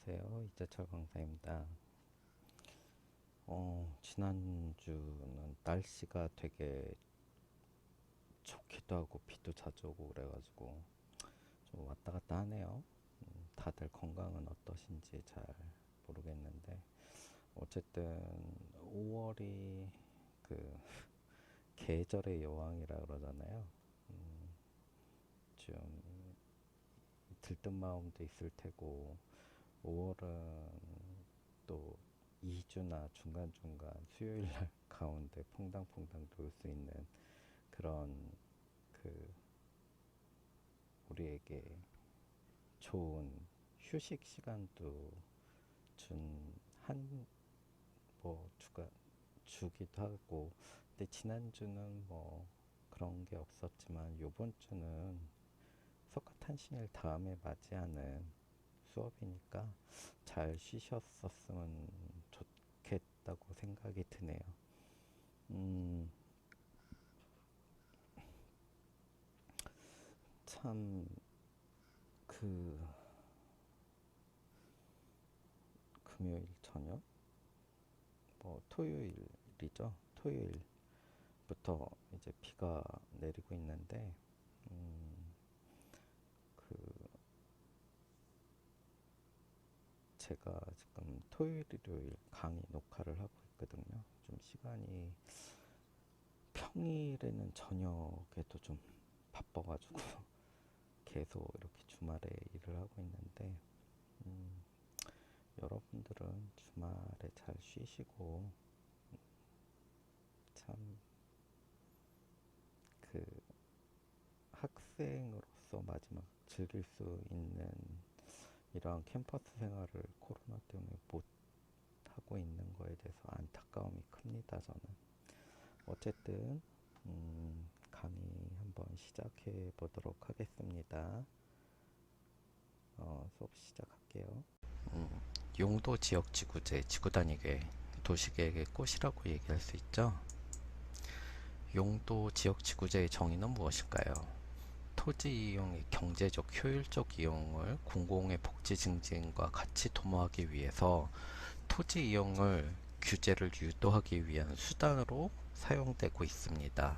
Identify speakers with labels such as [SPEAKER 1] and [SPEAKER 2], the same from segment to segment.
[SPEAKER 1] 안녕하세요. 이재철 강사입니다. 지난주는 날씨가 되게 좋기도 하고 비도 자주 오고 그래가지고 좀 왔다 갔다 하네요. 다들 건강은 어떠신지 잘 모르겠는데 어쨌든 5월이 그 계절의 여왕이라 그러잖아요. 좀 들뜬 마음도 있을 테고 5월은 또 2주나 중간중간 수요일 날 가운데 퐁당퐁당 놀 수 있는 그런 그 우리에게 좋은 휴식 시간도 준 한 뭐 주가 주기도 하고, 근데 지난주는 뭐 그런 게 없었지만 요번 주는 석가탄신일 다음에 맞이하는 수업이니까 잘 쉬셨었으면 좋겠다고 생각이 드네요. 음, 참, 그, 금요일 저녁? 뭐, 토요일이죠. 토요일부터 이제 비가 내리고 있는데, 음, 그, 제가 지금 토요일, 일요일 강의 녹화를 하고 있거든요. 좀 시간이 평일에는 저녁에도 좀 바빠가지고 계속 이렇게 주말에 일을 하고 있는데, 음, 여러분들은 주말에 잘 쉬시고 참 그 학생으로서 마지막 즐길 수 있는 이러한 캠퍼스 생활을 코로나 때문에 못 하고 있는 거에 대해서 안타까움이 큽니다. 저는 어쨌든 강의 한번 시작해 보도록 하겠습니다. 수업 시작할게요. 음, 용도 지역 지구재 지구단위계 도시계획의 꽃이라고 얘기할 수 있죠. 용도 지역 지구재의 정의는 무엇일까요? 토지 이용의 경제적 효율적 이용을 공공의 복지 증진과 같이 도모하기 위해서 토지 이용을 규제를 유도하기 위한 수단으로 사용되고 있습니다.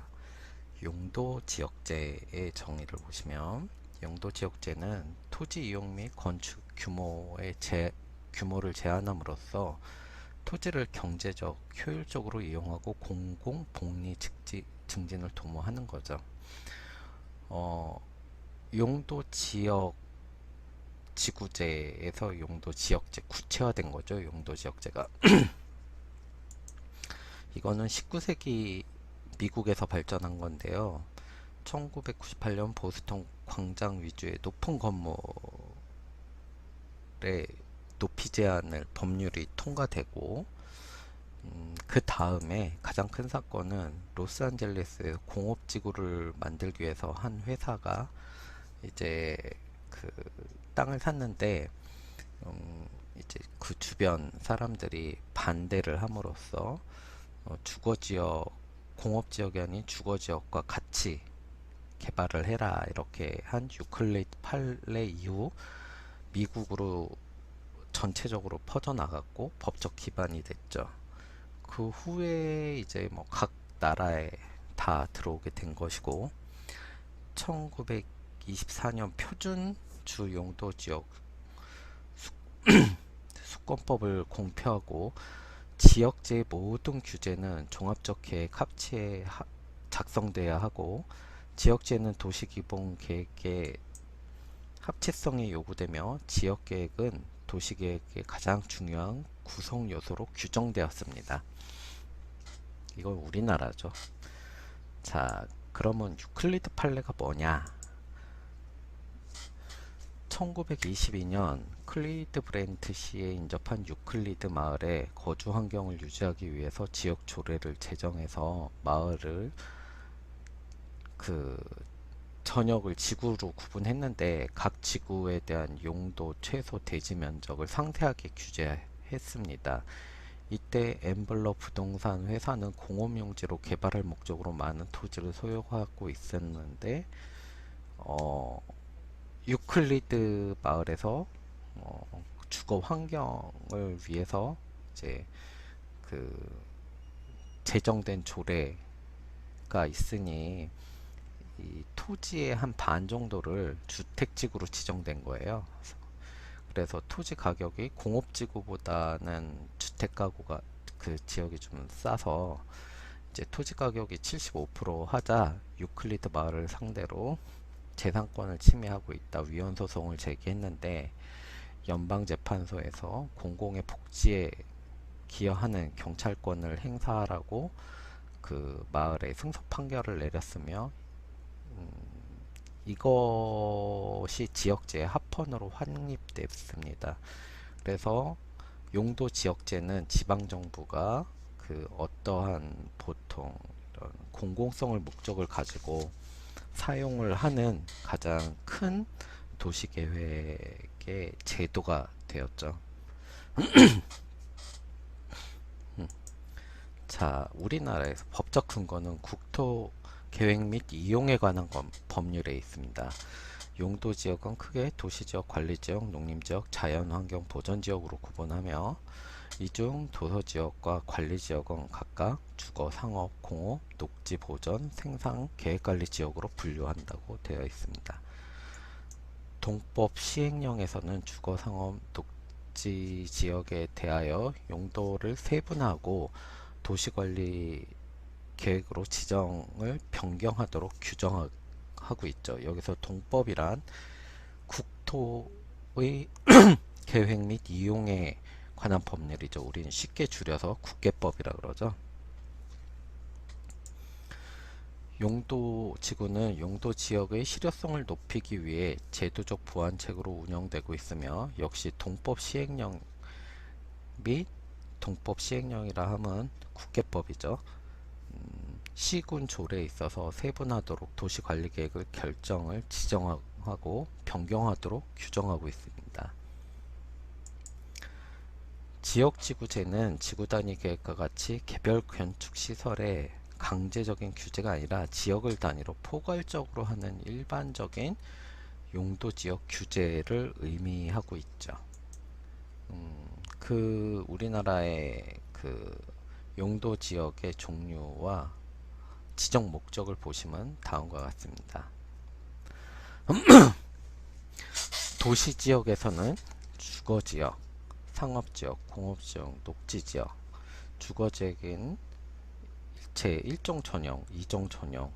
[SPEAKER 1] 용도 지역재의 정의를 보시면 용도 지역재는 토지 이용 및 건축 규모를 제한함으로써 토지를 경제적 효율적으로 이용하고 공공 복리 증진을 도모하는 거죠. 용도 지역 지구제에서 용도 지역제 구체화된 거죠. 용도 지역제가 이거는 19세기 미국에서 발전한 건데요. 1998년 보스턴 광장 위주의 높은 건물의 높이 제한을 법률이 통과되고, 그 다음에 가장 큰 사건은 로스앤젤레스 공업지구를 만들기 위해서 한 회사가 이제 그 땅을 샀는데, 이제 그 주변 사람들이 반대를 함으로써 주거지역, 공업지역이 아닌 주거지역과 같이 개발을 해라 이렇게 한 유클리드 판례 이후 미국으로 전체적으로 퍼져나갔고 법적 기반이 됐죠. 그 후에 이제 뭐 각 나라에 다 들어오게 된 것이고, 1924년 표준 주 용도 지역 수권법을 공표하고 지역제의 모든 규제는 종합적 계획 합치에 작성돼야 하고, 지역제는 도시기본계획의 합치성이 요구되며 지역계획은 도시계획의 가장 중요한 구성 요소로 규정되었습니다. 이건 우리나라죠. 자, 그러면 유클리드 판례가 뭐냐? 1922년 클리드 브렌트 시에 인접한 유클리드 마을의 거주 환경을 유지하기 위해서 지역 조례를 제정해서 마을을 그 전역을 지구로 구분했는데 각 지구에 대한 용도 최소 대지 면적을 상세하게 규제했습니다. 이때 엠블러 부동산 회사는 공업용지로 개발할 목적으로 많은 토지를 소유하고 있었는데, 유클리드 마을에서 주거 환경을 위해서 이제 그 제정된 조례가 있으니 이 토지의 한 반 정도를 주택지구로 지정된 거예요. 그래서 토지 가격이 공업지구보다는 주택가구가 그 지역이 좀 싸서 이제 토지 가격이 75% 하자 유클리드 마을을 상대로 재산권을 침해하고 있다 위헌 소송을 제기했는데 연방재판소에서 공공의 복지에 기여하는 경찰권을 행사하라고 그 마을에 승소 판결을 내렸으며 이것이 지역제의 합헌으로 확립됐습니다. 그래서 용도 지역제는 지방정부가 그 어떠한 보통 이런 공공성을 목적을 가지고 사용을 하는 가장 큰 도시계획의 제도가 되었죠. 자, 우리나라에서 법적 근거는 국토 계획 및 이용에 관한 법률에 있습니다. 용도지역은 크게 도시지역, 관리지역, 농림지역, 자연환경 보전지역으로 구분하며 이 중 도서지역과 관리지역은 각각 주거, 상업, 공업, 녹지, 보전, 생산, 계획관리지역으로 분류한다고 되어 있습니다. 동법 시행령에서는 주거, 상업, 녹지 지역에 대하여 용도를 세분화하고 도시관리 계획으로 지정을 변경하도록 규정하고 있죠. 여기서 동법이란 국토의 계획 및 이용에 관한 법률이죠. 우리는 쉽게 줄여서 국계법이라 그러죠. 용도지구는 용도지역의 실효성을 높이기 위해 제도적 보완책으로 운영되고 있으며 역시 동법 시행령 및 동법 시행령이라 함은 국계법이죠. 시군 조례에 있어서 세분화하도록 도시관리계획을 결정을 지정하고 변경하도록 규정하고 있습니다. 지역지구제는 지구단위 계획과 같이 개별 건축시설에 강제적인 규제가 아니라 지역을 단위로 포괄적으로 하는 일반적인 용도지역 규제를 의미하고 있죠. 그 우리나라의 그 용도지역의 종류와 지정 목적을 보시면 다음과 같습니다. 도시지역에서는 주거지역, 상업지역, 공업지역, 녹지지역, 주거지역인 제1종 전용, 2종 전용,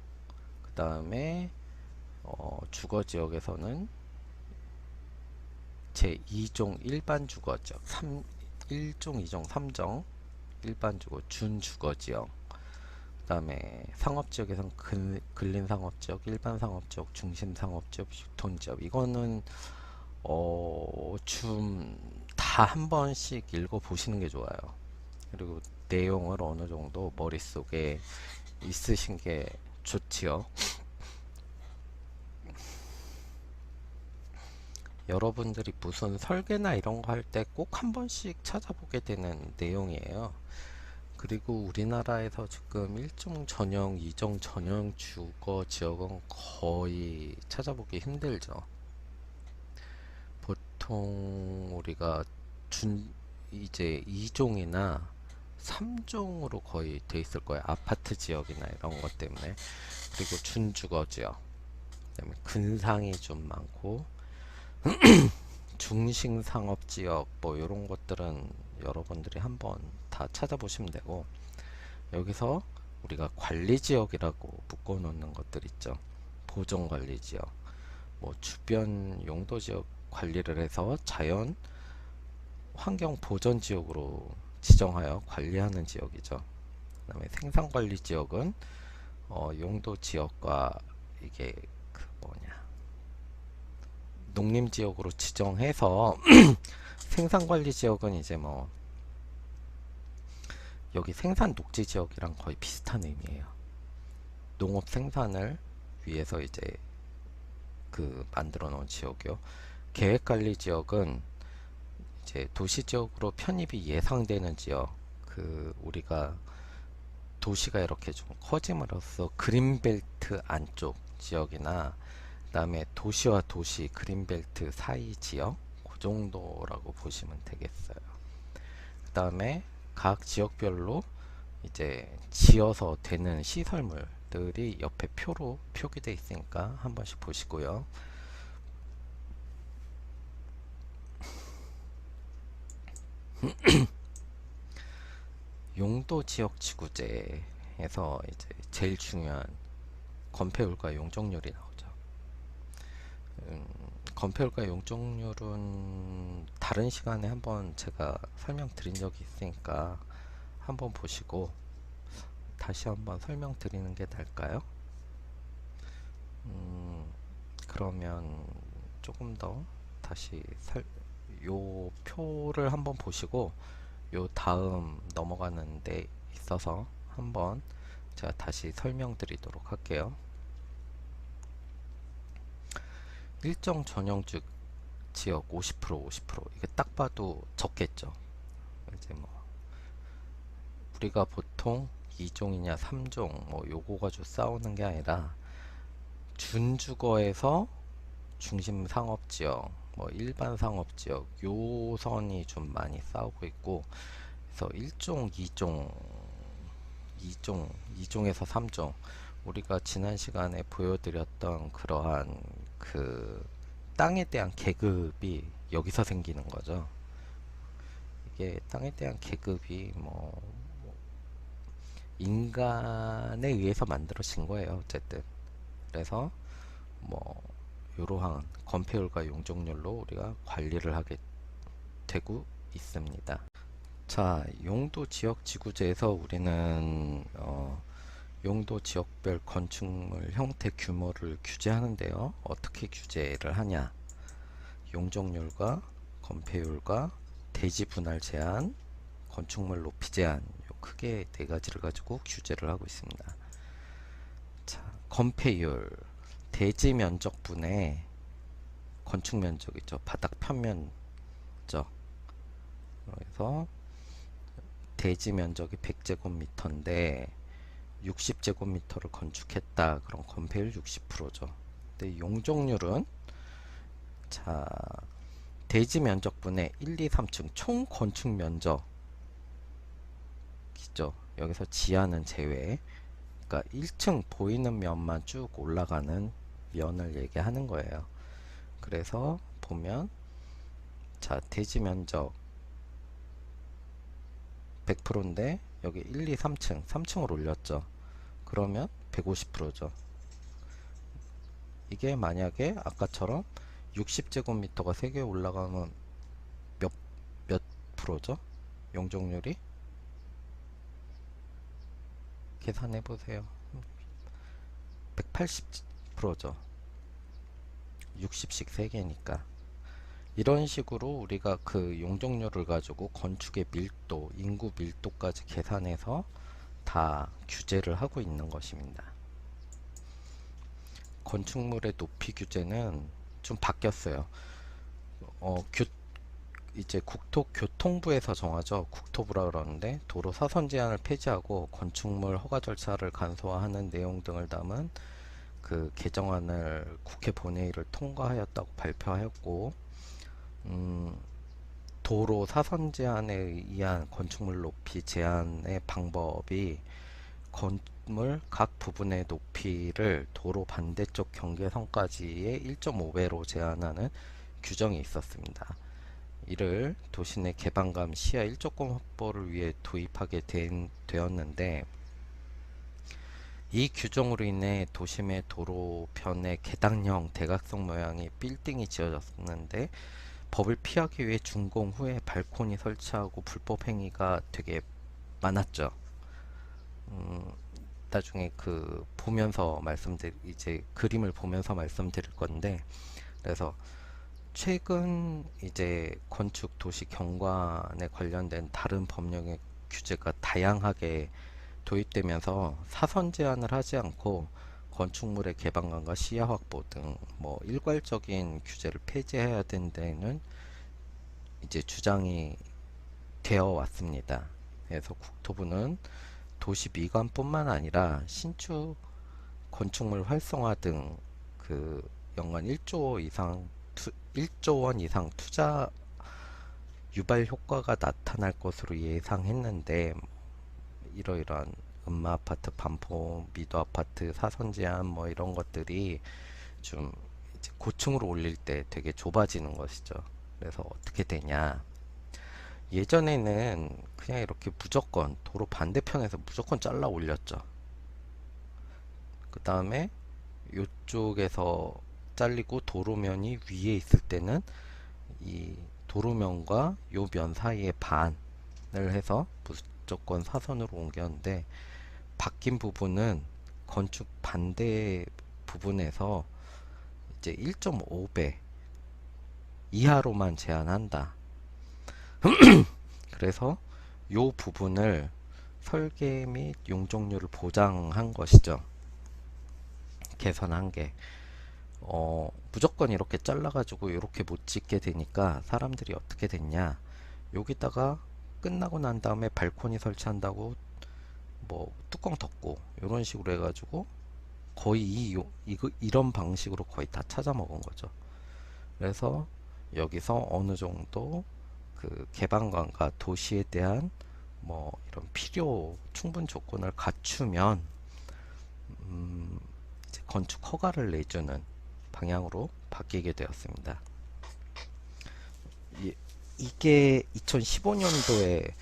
[SPEAKER 1] 그 다음에 주거지역에서는 제2종 일반 주거지역, 1종, 2종, 3종 일반 주거, 준주거지역, 그 다음에 상업지역에서는 근린상업지역, 일반상업지역, 중심상업지역, 유통지역. 이거는 좀 다 한 번씩 읽어 보시는 게 좋아요. 그리고 내용을 어느 정도 머릿속에 있으신 게 좋지요. 여러분들이 무슨 설계나 이런 거 할 때 꼭 한 번씩 찾아보게 되는 내용이에요. 그리고 우리나라에서 지금 1종 전용, 2종 전용 주거 지역은 거의 찾아보기 힘들죠. 보통 우리가 이제 2종이나 3종으로 거의 돼 있을 거예요. 아파트 지역이나 이런 것 때문에. 그리고 준주거 지역, 그다음에 근상이 좀 많고 중심상업지역 뭐 이런 것들은 여러분들이 한번 다 찾아보시면 되고, 여기서 우리가 관리지역이라고 묶어 놓는 것들 있죠. 보존관리지역, 뭐 주변 용도지역 관리를 해서 자연 환경 보전지역으로 지정하여 관리하는 지역이죠. 그 다음에 생산관리지역은 용도지역과 이게 그 뭐냐 농림지역으로 지정해서 생산관리지역은 이제 뭐 여기 생산 녹지지역이랑 거의 비슷한 의미예요. 농업 생산을 위해서 이제 그 만들어 놓은 지역이요. 계획관리지역은 이제 도시지역으로 편입이 예상되는 지역, 그 우리가 도시가 이렇게 좀 커짐으로써 그린벨트 안쪽 지역이나 그 다음에 도시와 도시 그린벨트 사이 지역, 그 정도라고 보시면 되겠어요. 그 다음에 각 지역별로 이제 지어서 되는 시설물들이 옆에 표로 표기되어 있으니까 한 번씩 보시고요. 용도 지역 지구제에서 이제 제일 중요한 건폐율과 용적률이 나오죠. 건폐율과 용적률은 다른 시간에 한번 제가 설명드린 적이 있으니까 한번 보시고 다시 한번 설명드리는 게 나을까요? 그러면 조금 더 다시 요 표를 한번 보시고 요 다음 넘어가는 데 있어서 한번 제가 다시 설명드리도록 할게요. 일정 전용 지역 50% 50% 이게 딱 봐도 적겠죠. 이제 뭐 우리가 보통 2종이냐 3종 뭐 요거 가지고 싸우는 게 아니라 준주거에서 중심 상업지역 뭐 일반 상업지역 요 선이 좀 많이 싸우고 있고, 그래서 1종 2종에서 3종 우리가 지난 시간에 보여드렸던 그러한 그 땅에 대한 계급이 여기서 생기는 거죠. 이게 땅에 대한 계급이 뭐 인간에 의해서 만들어진 거예요. 어쨌든 그래서 뭐 이러한 건폐율과 용적률로 우리가 관리를 하게 되고 있습니다. 자, 용도 지역 지구제에서 우리는 용도 지역별 건축물 형태 규모를 규제하는데요. 어떻게 규제를 하냐? 용적률과 건폐율과 대지 분할 제한, 건축물 높이 제한, 요 크게 네 가지를 가지고 규제를 하고 있습니다. 자, 건폐율, 대지 면적분의 건축 면적이죠. 바닥 편면적. 그래서 대지 면적이 100제곱미터인데 60제곱미터를 건축했다. 그럼 건폐율 60%죠. 근데 용적률은 자, 대지 면적분의 1, 2, 3층 총 건축 면적이죠. 여기서 지하는 제외. 그러니까 1층 보이는 면만 쭉 올라가는 면을 얘기하는 거예요. 그래서 보면 자, 대지 면적 100%인데 여기 1, 2, 3층을 올렸죠. 그러면 150%죠. 이게 만약에 아까처럼 60제곱미터가 3개 올라가면 몇 프로죠? 용적률이? 계산해 보세요. 180%죠. 60씩 3개니까. 이런 식으로 우리가 그 용적률을 가지고 건축의 밀도, 인구 밀도까지 계산해서 다 규제를 하고 있는 것입니다. 건축물의 높이 규제는 좀 바뀌었어요. 이제 국토교통부에서 정하죠. 국토부라 그러는데 도로 사선 제한을 폐지하고 건축물 허가 절차를 간소화하는 내용 등을 담은 그 개정안을 국회 본회의를 통과하였다고 발표하였고, 도로 사선 제한에 의한 건축물 높이 제한의 방법이 건물 각 부분의 높이를 도로 반대쪽 경계선까지의 1.5배로 제한하는 규정이 있었습니다. 이를 도시 내 개방감 시야 일조권 확보를 위해 도입하게 되었는데, 이 규정으로 인해 도심의 도로편에 계단형 대각선 모양의 빌딩이 지어졌는데 법을 피하기 위해 준공 후에 발코니 설치하고 불법 행위가 되게 많았죠. 나중에 그 보면서 이제 그림을 보면서 말씀드릴 건데, 그래서 최근 이제 건축 도시 경관에 관련된 다른 법령의 규제가 다양하게 도입되면서 사선 제한을 하지 않고 건축물의 개방감과 시야 확보 등 뭐 일괄적인 규제를 폐지해야 된다는 이제 주장이 되어 왔습니다. 그래서 국토부는 도시 미관뿐만 아니라 신축 건축물 활성화 등 그 연간 1조 이상 1조 원 이상 투자 유발 효과가 나타날 것으로 예상했는데 이러이러한 음마아파트, 반포, 미도아파트, 사선제한 뭐 이런 것들이 좀 이제 고층으로 올릴 때 되게 좁아지는 것이죠. 그래서 어떻게 되냐? 예전에는 그냥 이렇게 무조건 도로 반대편에서 무조건 잘라 올렸죠. 그 다음에 이쪽에서 잘리고 도로면이 위에 있을 때는 이 도로면과 요 면 사이에 반을 해서 무조건 사선으로 옮겼는데 바뀐 부분은 건축 반대 부분에서 이제 1.5배 이하로만 제한한다. 그래서 요 부분을 설계 및 용적률을 보장한 것이죠. 개선한 게. 무조건 이렇게 잘라가지고 이렇게 못 짓게 되니까 사람들이 어떻게 됐냐. 여기다가 끝나고 난 다음에 발코니 설치한다고 뭐 뚜껑 덮고 이런 식으로 해가지고 거의 이런 방식으로 거의 다 찾아먹은 거죠. 그래서 여기서 어느 정도 그 개방감과 도시에 대한 뭐 이런 필요 충분 조건을 갖추면 이제 건축 허가를 내주는 방향으로 바뀌게 되었습니다. 이게 2015년도에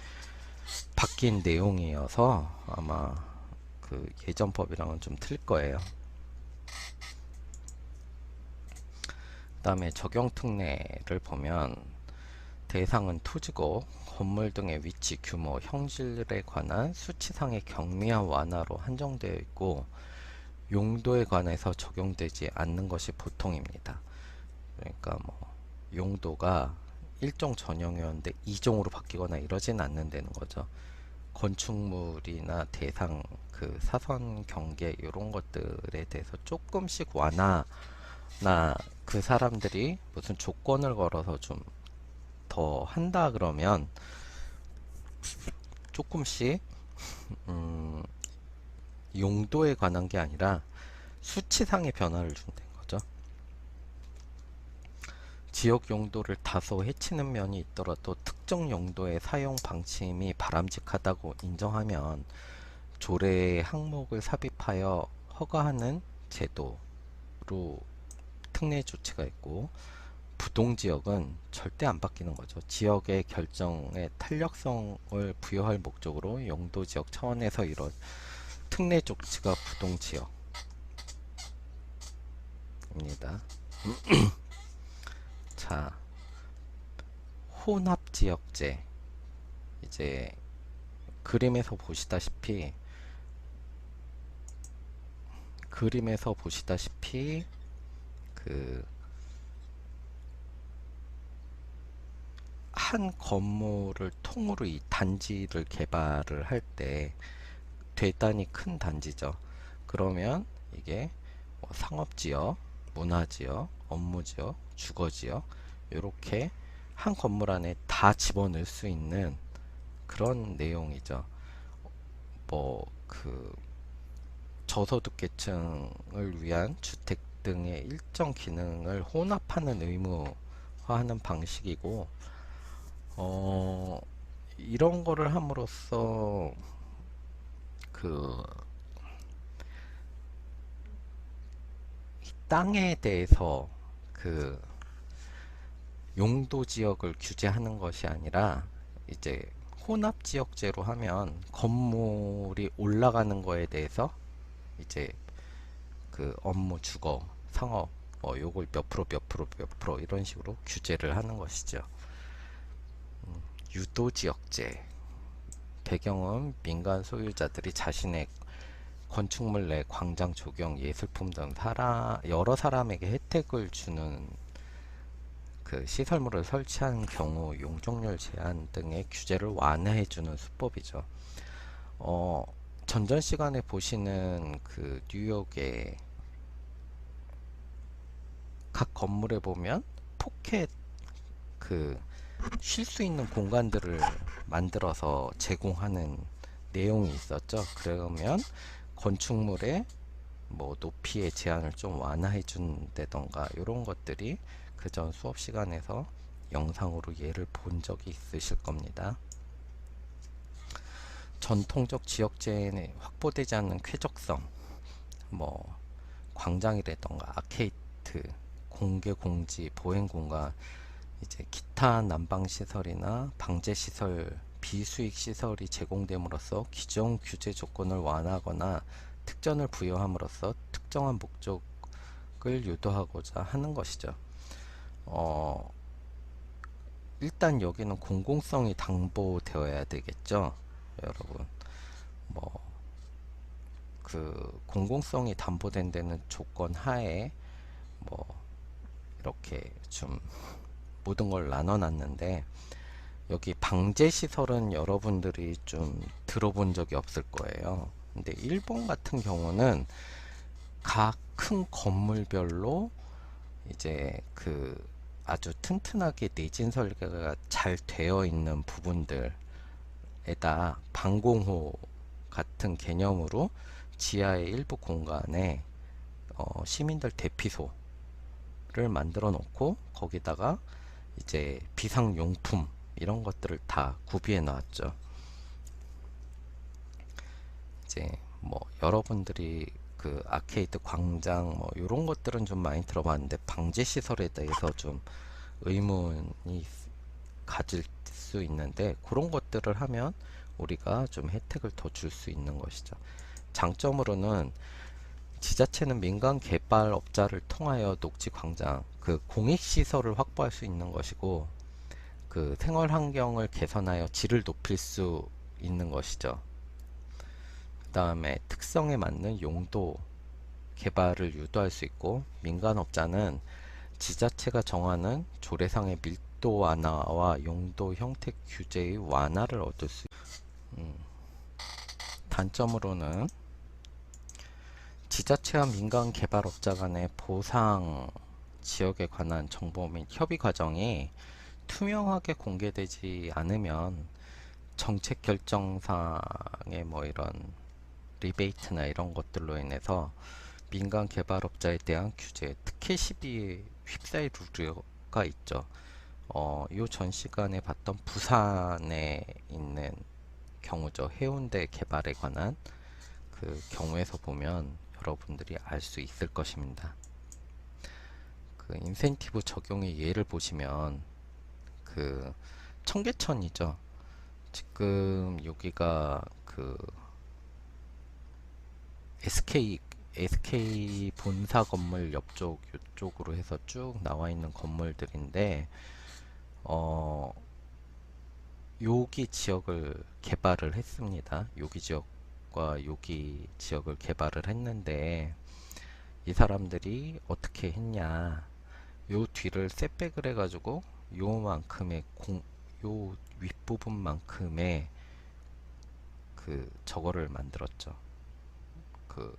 [SPEAKER 1] 바뀐 내용이어서 아마 그 예전 법이랑은 좀 틀릴 거예요. 그 다음에 적용 특례를 보면 대상은 토지고 건물 등의 위치, 규모, 형질에 관한 수치상의 경미한 완화로 한정되어 있고 용도에 관해서 적용되지 않는 것이 보통입니다. 그러니까 뭐 용도가 1종 전용이었는데 2종으로 바뀌거나 이러진 않는다는 거죠. 건축물이나 대상, 그 사선 경계 이런 것들에 대해서 조금씩 완화나 그 사람들이 무슨 조건을 걸어서 좀 더 한다 그러면 조금씩 용도에 관한 게 아니라 수치상의 변화를 준다는 거죠. 지역 용도를 다소 해치는 면이 있더라도 특정 용도의 사용 방침이 바람직하다고 인정하면 조례의 항목을 삽입하여 허가하는 제도로 특례 조치가 있고 부동지역은 절대 안 바뀌는 거죠. 지역의 결정에 탄력성을 부여할 목적으로 용도지역 차원에서 이런 특례 조치가 부동지역입니다. 자, 혼합지역제. 이제 그림에서 보시다시피 그 한 건물을 통으로 이 단지를 개발을 할 때 대단히 큰 단지죠. 그러면 이게 뭐 상업지역, 문화지역, 업무지역, 주거지역 이렇게 한 건물 안에 다 집어넣을 수 있는 그런 내용이죠. 뭐 그 저소득계층을 위한 주택 등의 일정 기능을 혼합하는 의무화하는 방식이고 이런 거를 함으로써 그 땅에 대해서 그 용도 지역을 규제하는 것이 아니라 이제 혼합지역제로 하면 건물이 올라가는 거에 대해서 이제 그 업무, 주거, 상업 뭐 요걸 몇 프로 몇 프로 몇 프로 이런 식으로 규제를 하는 것이죠. 유도지역제 배경은 민간 소유자들이 자신의 건축물 내 광장, 조경, 예술품 등 여러 사람에게 혜택을 주는 그 시설물을 설치한 경우 용적률 제한 등의 규제를 완화해주는 수법이죠. 전전 시간에 보시는 그 뉴욕의 각 건물에 보면 포켓 그 쉴 수 있는 공간들을 만들어서 제공하는 내용이 있었죠. 그러면 건축물의 뭐 높이의 제한을 좀 완화해 준다던가 이런 것들이 그전 수업 시간에서 영상으로 예를 본 적이 있으실 겁니다. 전통적 지역재해에 확보되지 않는 쾌적성, 뭐 광장이라던가 아케이트, 공개 공지, 보행 공간, 이제 기타 난방 시설이나 방제 시설, 비수익 시설이 제공됨으로써 기존 규제 조건을 완화하거나 특전을 부여함으로써 특정한 목적을 유도하고자 하는 것이죠. 일단 여기는 공공성이 담보되어야 되겠죠, 여러분. 뭐 그 공공성이 담보된 데는 조건 하에 뭐 이렇게 좀 모든 걸 나눠 놨는데, 여기 방제 시설은 여러분들이 좀 들어본 적이 없을 거예요. 근데 일본 같은 경우는 각 큰 건물별로 이제 그 아주 튼튼하게 내진 설계가 잘 되어 있는 부분들에다 방공호 같은 개념으로 지하의 일부 공간에 시민들 대피소를 만들어 놓고 거기다가 이제 비상용품 이런 것들을 다 구비해 놨죠. 이제 뭐 여러분들이 그 아케이드 광장 뭐 이런 것들은 좀 많이 들어봤는데, 방제 시설에 대해서 좀 의문이 가질 수 있는데, 그런 것들을 하면 우리가 좀 혜택을 더 줄 수 있는 것이죠. 장점으로는 지자체는 민간 개발업자를 통하여 녹지 광장 그 공익 시설을 확보할 수 있는 것이고, 그 생활 환경을 개선하여 질을 높일 수 있는 것이죠. 그 다음에 특성에 맞는 용도 개발을 유도할 수 있고, 민간업자는 지자체가 정하는 조례상의 밀도 완화와 용도 형태 규제의 완화를 얻을 수 있습니다. 단점으로는 지자체와 민간 개발업자 간의 보상 지역에 관한 정보 및 협의 과정이 투명하게 공개되지 않으면 정책 결정상의 뭐 이런 리베이트나 이런 것들로 인해서 민간 개발업자에 대한 규제, 특혜 시비에 휩싸일 우려가 있죠. 요 전 시간에 봤던 부산에 있는 경우죠. 해운대 개발에 관한 그 경우에서 보면 여러분들이 알 수 있을 것입니다. 그 인센티브 적용의 예를 보시면 그 청계천이죠. 지금 여기가 그 SK 본사 건물 옆쪽 이쪽으로 해서 쭉 나와 있는 건물들인데, 여기 지역을 개발을 했습니다. 여기 지역과 여기 지역을 개발을 했는데, 이 사람들이 어떻게 했냐, 요 뒤를 셋백을 해가지고 요만큼의 요 윗부분만큼의 그 저거를 만들었죠. 그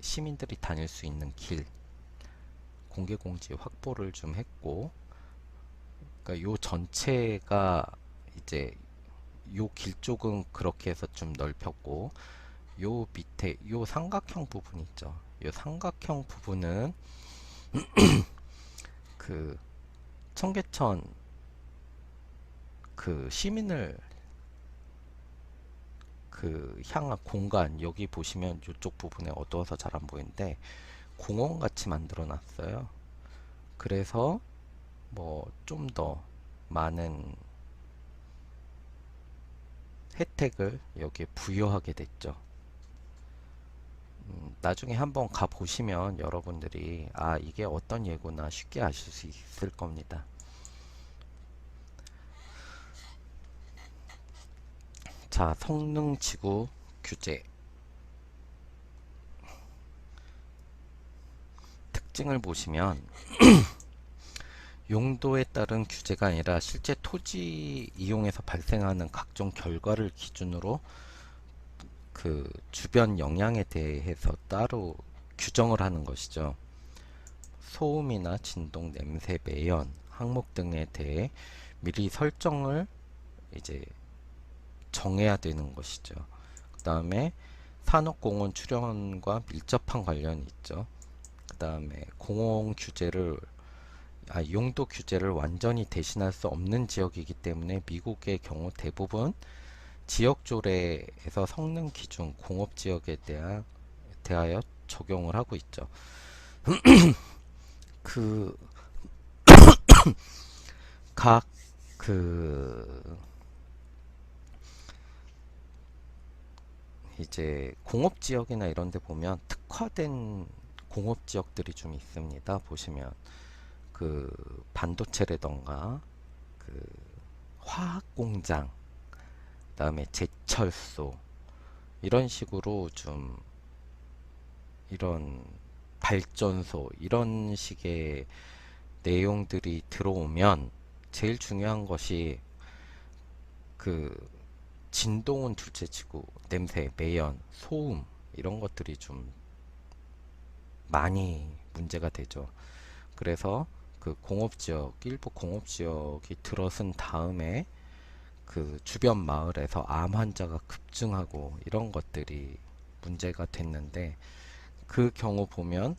[SPEAKER 1] 시민들이 다닐 수 있는 길, 공개공지 확보를 좀 했고, 그러니까 요 전체가 이제 요 길 쪽은 그렇게 해서 좀 넓혔고, 요 밑에 요 삼각형 부분 있죠. 요 삼각형 부분은 그 청계천 그 시민을 그 향한 공간, 여기 보시면 이쪽 부분에 어두워서 잘 안 보이는데 공원 같이 만들어 놨어요. 그래서 뭐 좀 더 많은 혜택을 여기에 부여하게 됐죠. 나중에 한번 가 보시면 여러분들이 아, 이게 어떤 예구나 쉽게 아실 수 있을 겁니다. 자, 성능지구 규제 특징을 보시면 용도에 따른 규제가 아니라 실제 토지 이용에서 발생하는 각종 결과를 기준으로 그 주변 영향에 대해서 따로 규정을 하는 것이죠. 소음이나 진동, 냄새, 매연, 항목 등에 대해 미리 설정을 이제 정해야 되는 것이죠. 그 다음에 산업공원 출연과 밀접한 관련이 있죠. 그 다음에 공원 규제를 용도 규제를 완전히 대신할 수 없는 지역이기 때문에 미국의 경우 대부분 지역 조례에서 성능 기준 공업 지역에 대하여 적용을 하고 있죠. 그, 각, 그, 이제 공업 지역이나 이런 데 보면 특화된 공업 지역들이 좀 있습니다. 보시면 그 반도체라던가 그 화학 공장, 그다음에 제철소 이런 식으로 좀 이런 발전소 이런 식의 내용들이 들어오면 제일 중요한 것이 그 진동은 둘째치고 냄새, 매연, 소음 이런 것들이 좀 많이 문제가 되죠. 그래서 그 공업지역, 일부 공업지역이 들어선 다음에 그 주변 마을에서 암 환자가 급증하고 이런 것들이 문제가 됐는데 그 경우 보면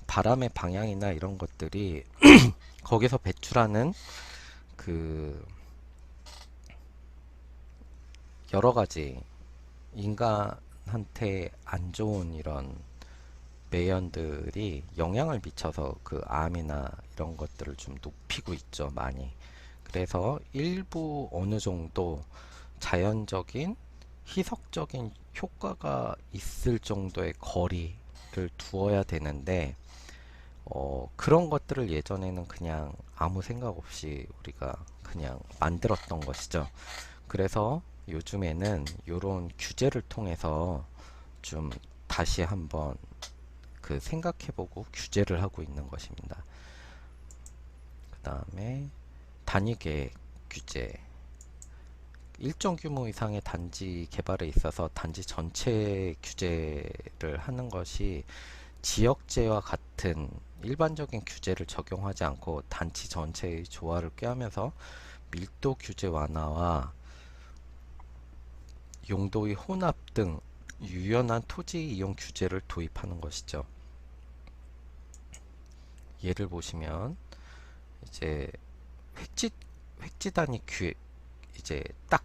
[SPEAKER 1] 바람의 방향이나 이런 것들이 거기서 배출하는 그 여러 가지 인간한테 안 좋은 이런 매연들이 영향을 미쳐서 그 암이나 이런 것들을 좀 높이고 있죠, 많이. 그래서 일부 어느 정도 자연적인 희석적인 효과가 있을 정도의 거리를 두어야 되는데 그런 것들을 예전에는 그냥 아무 생각 없이 우리가 그냥 만들었던 것이죠. 그래서 요즘에는 이런 규제를 통해서 좀 다시 한번 그 생각해보고 규제를 하고 있는 것입니다. 그 다음에 단위계획 규제. 일정 규모 이상의 단지 개발에 있어서 단지 전체 규제를 하는 것이 지역제와 같은 일반적인 규제를 적용하지 않고 단지 전체의 조화를 꾀하면서 밀도 규제 완화와 용도의 혼합 등 유연한 토지 이용 규제를 도입하는 것이죠. 예를 보시면 이제 획지 단위 이제 딱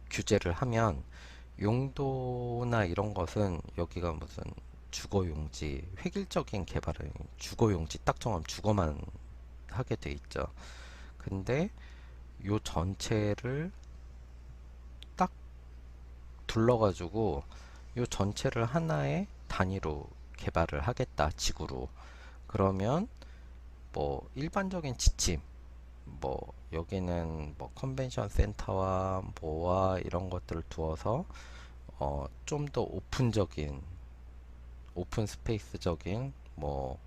[SPEAKER 1] 규제를 하면 용도나 이런 것은 여기가 무슨 주거용지, 획일적인 개발은 주거용지 딱 정하면 주거만 하게 돼 있죠. 근데 요 전체를 딱 둘러가지고 요 전체를 하나의 단위로 개발을 하겠다, 지구로. 그러면 뭐 일반적인 지침, 뭐 여기는 뭐 컨벤션 센터와 뭐와 이런 것들을 두어서 좀 더 오픈적인 오픈 스페이스적인 뭐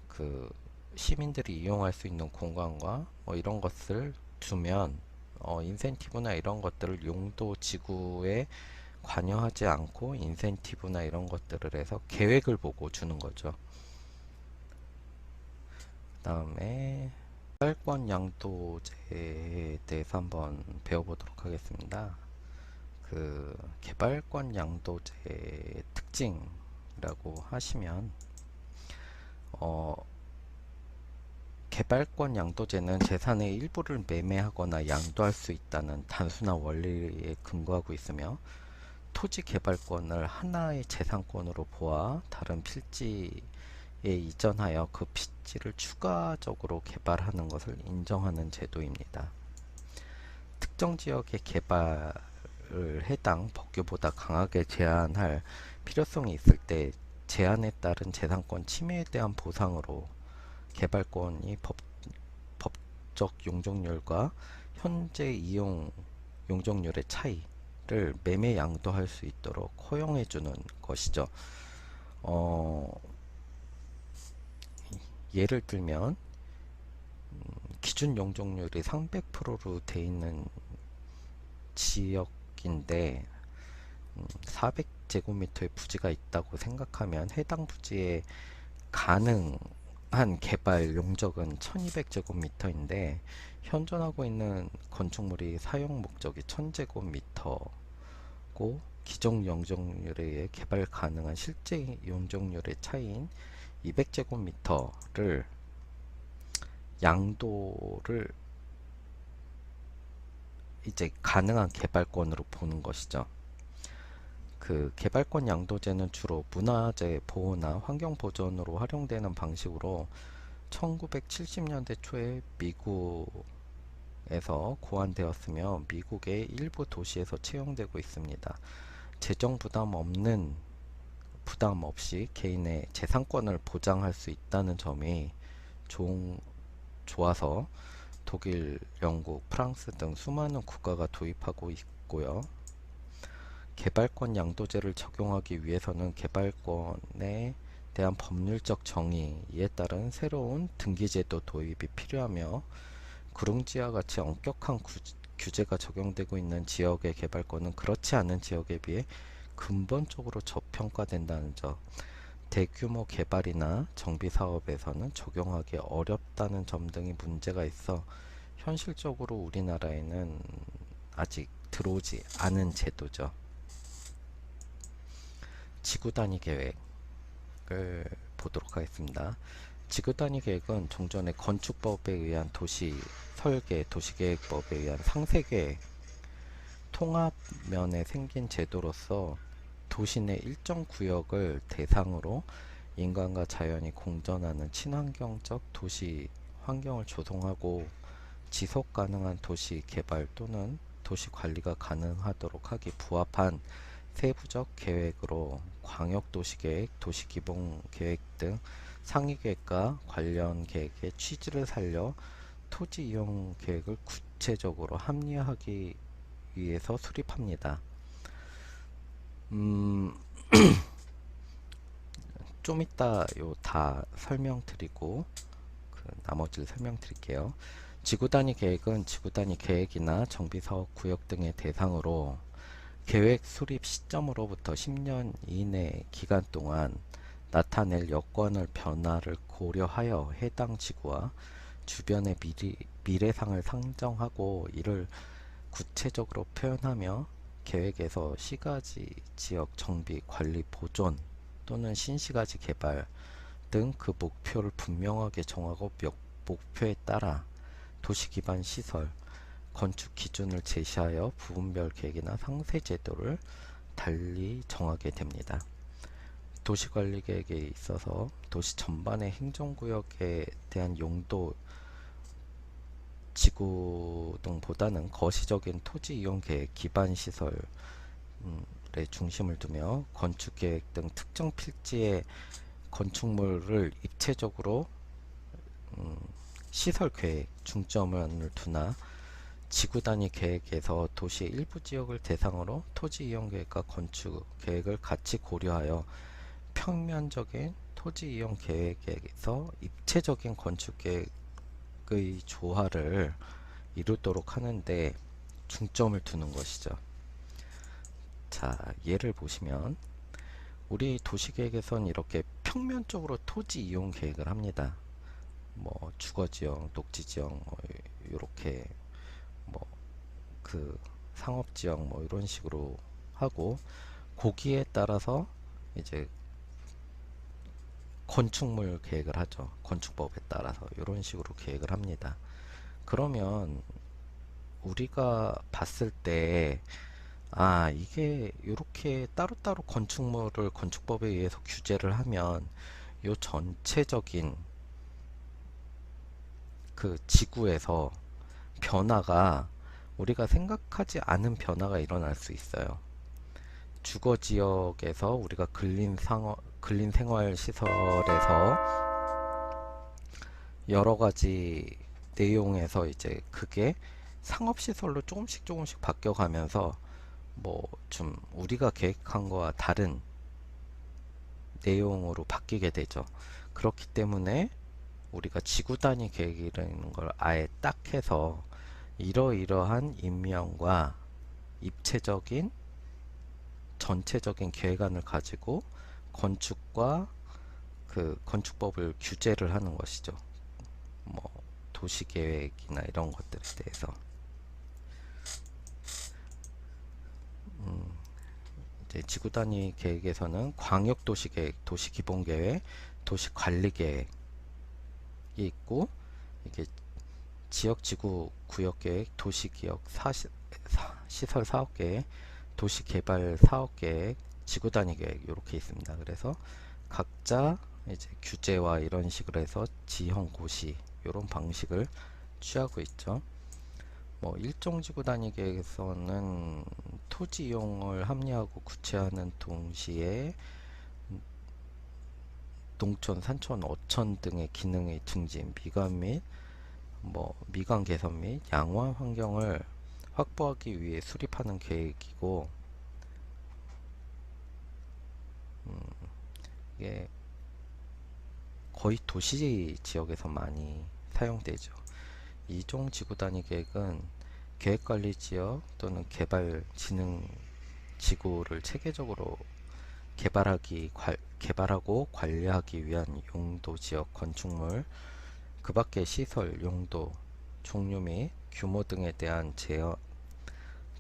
[SPEAKER 1] 그 시민들이 이용할 수 있는 공간과 뭐 이런 것을 두면 인센티브나 이런 것들을 용도 지구에 관여하지 않고 인센티브나 이런 것들을 해서 계획을 보고 주는 거죠. 그 다음에 개발권 양도제에 대해서 한번 배워보도록 하겠습니다. 그 개발권 양도제의 특징이라고 하시면 어, 개발권 양도제는 재산의 일부를 매매하거나 양도할 수 있다는 단순한 원리에 근거하고 있으며 토지 개발권을 하나의 재산권으로 보아 다른 필지에 이전하여 그 필지를 추가적으로 개발하는 것을 인정하는 제도입니다. 특정 지역의 개발을 해당 법규보다 강하게 제한할 필요성이 있을 때 제한에 따른 재산권 침해에 대한 보상으로 개발권이 법적 용적률과 현재 이용 용적률의 차이를 매매 양도할 수 있도록 허용해 주는 것이죠. 예를 들면 기준 용적률이 300%로 돼 있는 지역인데 400제곱미터의 부지가 있다고 생각하면 해당 부지에 가능한 개발 용적은 1200제곱미터인데 현존하고 있는 건축물이 사용 목적이 1000제곱미터고 기존 용적률에 의해 개발 가능한 실제 용적률의 차이인 200제곱미터를 양도를 이제 가능한 개발권으로 보는 것이죠. 그 개발권 양도제는 주로 문화재 보호나 환경 보존으로 활용되는 방식으로 1970년대 초에 미국에서 고안되었으며 미국의 일부 도시에서 채용되고 있습니다. 재정 부담 없이 개인의 재산권을 보장할 수 있다는 점이 좋아서 독일, 영국, 프랑스 등 수많은 국가가 도입하고 있고요. 개발권 양도제를 적용하기 위해서는 개발권에 대한 법률적 정의, 이에 따른 새로운 등기제도 도입이 필요하며 구릉지와 같이 엄격한 규제가 적용되고 있는 지역의 개발권은 그렇지 않은 지역에 비해 근본적으로 저평가된다는 점, 대규모 개발이나 정비 사업에서는 적용하기 어렵다는 점 등이 문제가 있어 현실적으로 우리나라에는 아직 들어오지 않은 제도죠. 지구 단위 계획을 보도록 하겠습니다. 지구 단위 계획은 종전의 건축법에 의한 도시 설계, 도시계획법에 의한 상세계획 통합면에 생긴 제도로서 도시 내 일정 구역을 대상으로 인간과 자연이 공존하는 친환경적 도시 환경을 조성하고 지속 가능한 도시 개발 또는 도시 관리가 가능하도록 하기 부합한 세부적 계획으로 광역도시계획, 도시기본계획 등 상위계획과 관련 계획의 취지를 살려 토지이용 계획을 구체적으로 합리화하기 위해서 수립합니다. 좀 이따 요 다 설명드리고 나머지를 설명드릴게요. 지구단위 계획은 지구단위 계획이나 정비사업 구역 등의 대상으로 계획 수립 시점으로부터 10년 이내 기간 동안 나타낼 여건을 변화를 고려하여 해당 지구와 주변의 미래상을 상정하고 이를 구체적으로 표현하며 계획에서 시가지 지역 정비, 관리, 보존 또는 신시가지 개발 등 그 목표를 분명하게 정하고 목표에 따라 도시 기반 시설, 건축 기준을 제시하여 부분별 계획이나 상세 제도를 달리 정하게 됩니다. 도시관리 계획에 있어서 도시 전반의 행정구역에 대한 용도 지구등보다는 거시적인 토지 이용 계획, 기반 시설에 중심을 두며 건축 계획 등 특정 필지의 건축물을 입체적으로 시설 계획 중점을 두나 지구 단위 계획에서 도시의 일부 지역을 대상으로 토지 이용 계획과 건축 계획을 같이 고려하여 평면적인 토지 이용 계획에서 입체적인 건축 계획의 조화를 이루도록 하는데 중점을 두는 것이죠. 자, 예를 보시면 우리 도시계획에선 이렇게 평면적으로 토지 이용 계획을 합니다. 뭐 주거지역, 녹지지역, 뭐 이렇게 뭐 그 상업지역 뭐 이런 식으로 하고 거기에 따라서 이제 건축물 계획을 하죠. 건축법에 따라서 이런 식으로 계획을 합니다. 그러면 우리가 봤을 때 이게 이렇게 따로따로 건축물을 건축법에 의해서 규제를 하면 요 전체적인 그 지구에서 변화가 우리가 생각하지 않은 변화가 일어날 수 있어요. 주거 지역에서 우리가 근린 생활 시설에서 여러 가지 내용에서 이제 그게 상업 시설로 조금씩 바뀌어가면서 뭐 좀 우리가 계획한 거와 다른 내용으로 바뀌게 되죠. 그렇기 때문에 우리가 지구 단위 계획이라는 걸 아예 딱 해서 이러이러한 임명과 입체적인 전체적인 계획안을 가지고 건축과 그 건축법을 규제를 하는 것이죠. 뭐 도시계획이나 이런 것들에 대해서 이제 지구 단위 계획에서는 광역도시계획, 도시기본계획, 도시관리계획이 있고 이게 지역 지구 구역 계획, 도시 기억 시설 사업 계획, 도시 개발 사업 계획, 지구 단위 계획 이렇게 있습니다. 그래서 각자 이제 규제와 이런 식으로 해서 지형 고시 이런 방식을 취하고 있죠. 뭐 일종 지구 단위 계획에서는 토지 이용을 합리화하고 구체화하는 동시에 농촌, 산촌, 어촌 등의 기능의 증진, 미관 개선 및 양화 환경을 확보하기 위해 수립하는 계획이고, 이게 거의 도시 지역에서 많이 사용되죠. 이종 지구 단위 계획은 계획관리 지역 또는 개발 진흥 지구를 체계적으로 개발하고 관리하기 위한 용도 지역 건축물, 그 밖의 시설, 용도, 종류 및 규모 등에 대한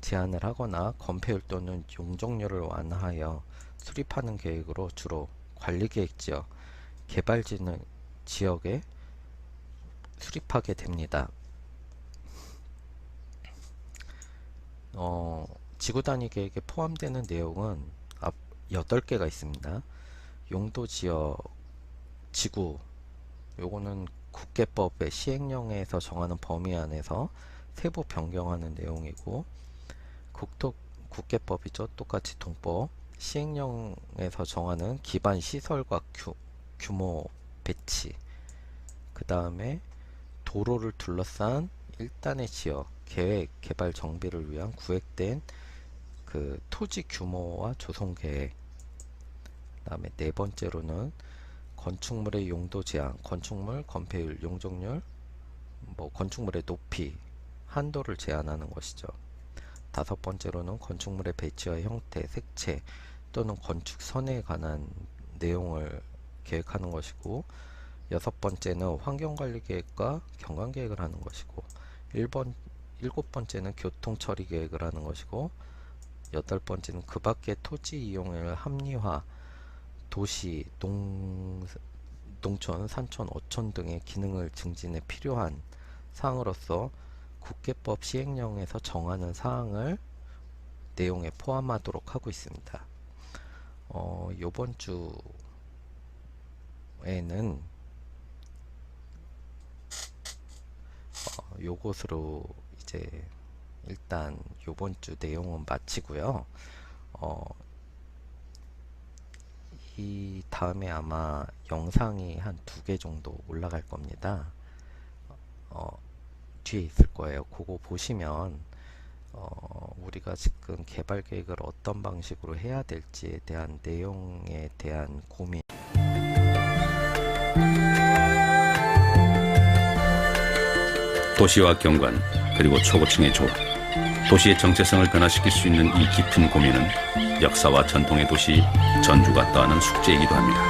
[SPEAKER 1] 제한을 하거나 건폐율 또는 용적률을 완화하여 수립하는 계획으로 주로 관리계획 지역, 개발진흥 지역에 수립하게 됩니다. 지구 단위 계획에 포함되는 내용은 8개가 있습니다. 용도 지역, 지구, 요거는 국계법의 시행령에서 정하는 범위 안에서 세부 변경하는 내용이고, 국계법이죠. 똑같이 동법. 시행령에서 정하는 기반 시설과 규모 배치, 그 다음에 도로를 둘러싼 일단의 지역, 계획, 개발 정비를 위한 구획된 그 토지 규모와 조성 계획, 그 다음에 네 번째로는 건축물의 용도 제한, 건축물 건폐율, 용적률, 건축물의 높이, 한도를 제한하는 것이죠. 다섯 번째로는 건축물의 배치와 형태, 색채 또는 건축선에 관한 내용을 계획하는 것이고, 여섯 번째는 환경관리계획과 경관계획을 하는 것이고, 일곱 번째는 교통처리 계획을 하는 것이고, 여덟 번째는 그 밖의 토지 이용을 합리화, 도시, 농촌, 산촌, 어촌 등의 기능을 증진에 필요한 사항으로서 국계법 시행령에서 정하는 사항을 내용에 포함하도록 하고 있습니다. 요번 주에는 요것으로 이제 일단 요번 주 내용은 마치고요. 이 다음에 아마 영상이 한 2개 정도 올라갈 겁니다. 뒤에 있을 거예요. 그거 보시면 우리가 지금 개발 계획을 어떤 방식으로 해야 될지에 대한 내용에 대한 고민,
[SPEAKER 2] 도시와 경관, 그리고 초고층의 조화, 도시의 정체성을 변화시킬 수 있는 이 깊은 고민은 역사와 전통의 도시 전주가 떠안은 숙제이기도 합니다.